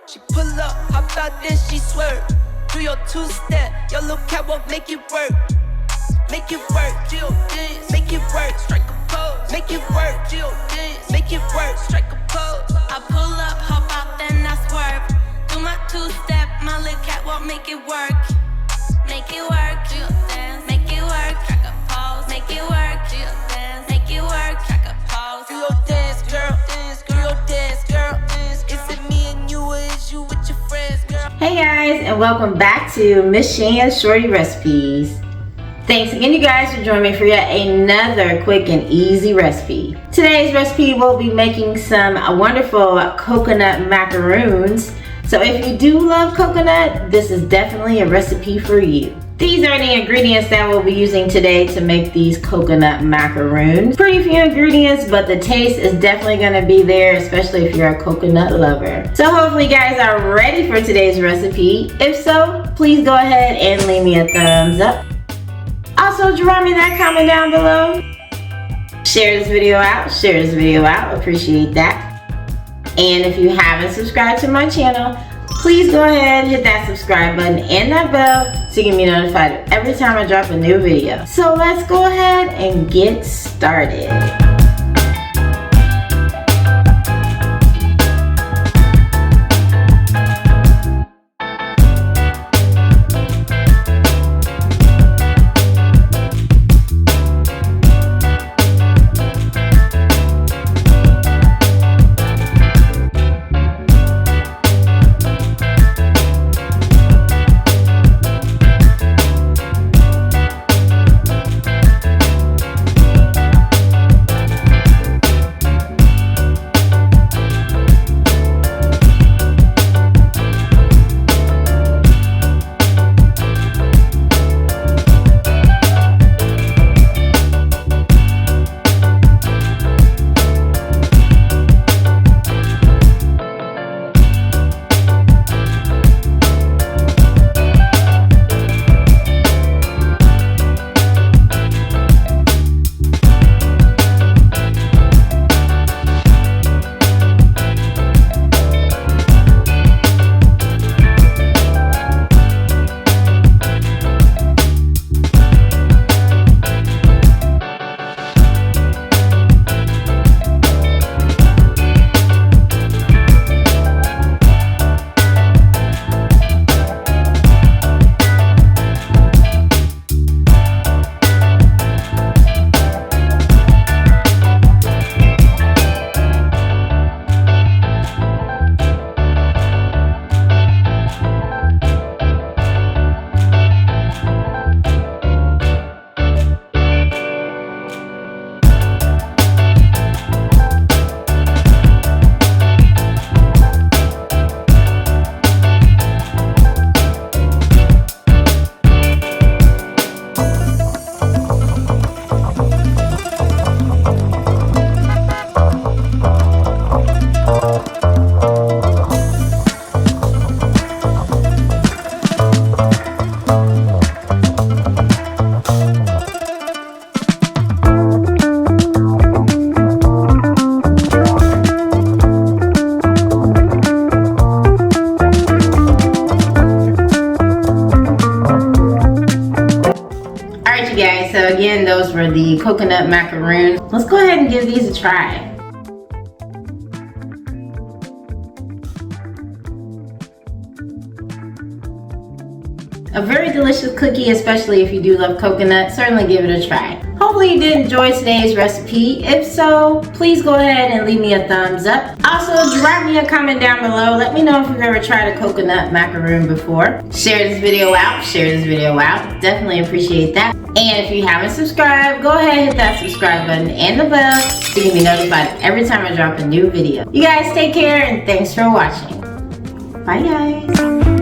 She pull up, hop out, then she swerve. Do your two-step, your little catwalk, make it work. Make it work, Jill dance, make it work, strike a pose. Make it work, Jill dance, make it work, strike a pose. I pull up, hop out, then I swerve. Do my two-step, my little catwalk, make it work. Make it work, Jill dance, make it work, strike a pose. Make it work, Jill dance, make it work, strike a pose. Do your dance, girl, dance, do your dance, girl, dance. Is it me and you, or is you with your friends, girl? Hey guys, and welcome back to Miss Shan's Shorty Recipes. Thanks again, you guys, for joining me for yet another quick and easy recipe. Today's recipe, we'll be making some wonderful coconut macaroons. So if you do love coconut, this is definitely a recipe for you. These are the ingredients that we'll be using today to make these coconut macaroons. Pretty few ingredients, but the taste is definitely going to be there, especially if you're a coconut lover. So hopefully you guys are ready for today's recipe. If so, please go ahead and leave me a thumbs up. Also, drop me that comment down below. Share this video out, appreciate that. And if you haven't subscribed to my channel, please go ahead and hit that subscribe button and that bell so you can be notified every time I drop a new video. So let's go ahead and get started. So again, those were the coconut macaroons. Let's go ahead and give these a try. A very delicious cookie, especially if you do love coconut. Certainly give it a try. Hopefully you did enjoy today's recipe. If so, please go ahead and leave me a thumbs up. Also, drop me a comment down below. Let me know if you've ever tried a coconut macaroon before. Share this video out. Definitely appreciate that. And if you haven't subscribed, go ahead and hit that subscribe button and the bell so you can be notified every time I drop a new video. You guys take care and thanks for watching. Bye guys.